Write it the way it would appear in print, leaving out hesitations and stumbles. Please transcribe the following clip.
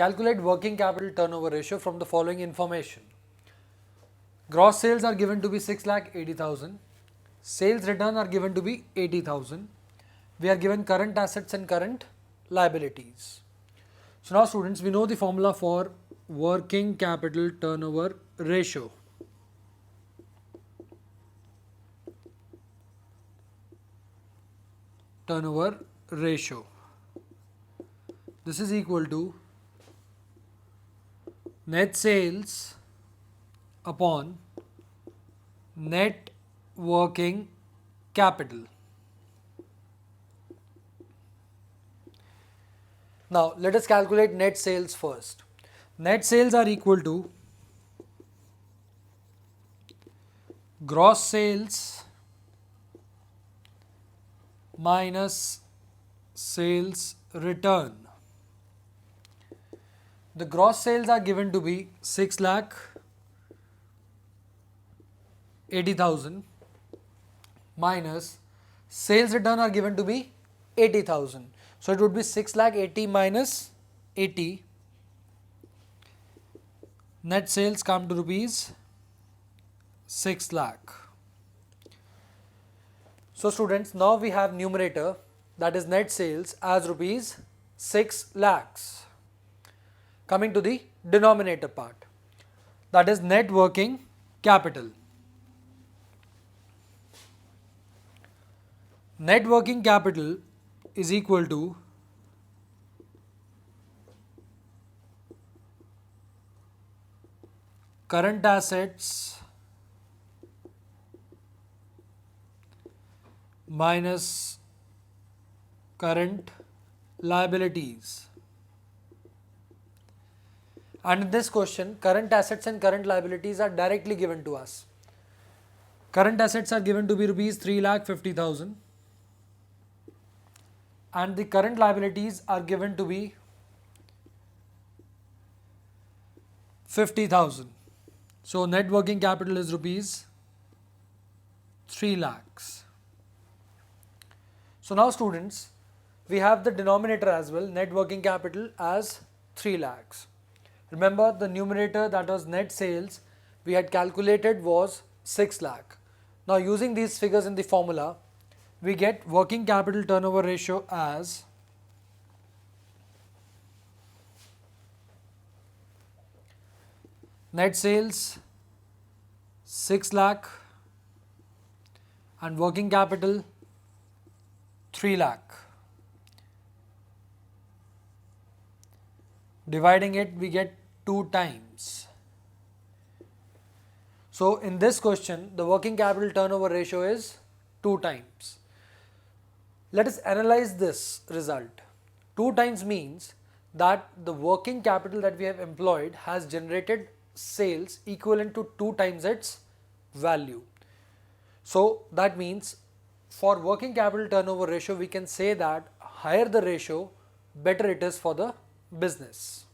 Calculate working capital turnover ratio from the following information. Gross sales are given to be 6,80,000. Sales return are given to be 80,000. We are given current assets and current liabilities. So now students, we know the formula for working capital turnover ratio. Turnover ratio. This is equal to net sales upon net working capital. Now let us calculate net sales first. Net sales are equal to gross sales minus sales return. The gross sales are given to be 6,80,000 minus sales return are given to be 80,000. So it would be 6,80,000 minus 80. Net sales come to rupees 6 lakh. So students, now we have numerator, that is net sales, as rupees 6 lakhs. Coming to the denominator part, that is net working capital. Net working capital is equal to current assets minus current liabilities. And in this question, current assets and current liabilities are directly given to us. Current assets are given to be rupees 3,50,000 and the current liabilities are given to be 50,000. So net working capital is rupees 3 lakhs. So now students, we have the denominator as well, net working capital as 3 lakhs. Remember, the numerator, that was net sales, we had calculated was 6 lakh. Now using these figures in the formula, we get working capital turnover ratio as net sales 6 lakh and working capital 3 lakh. Dividing it, we get 2 times. So in this question, the working capital turnover ratio is 2 times. Let us analyze this result. 2 times means that the working capital that we have employed has generated sales equivalent to 2 times its value. So that means for working capital turnover ratio, we can say that higher the ratio, better it is for the business.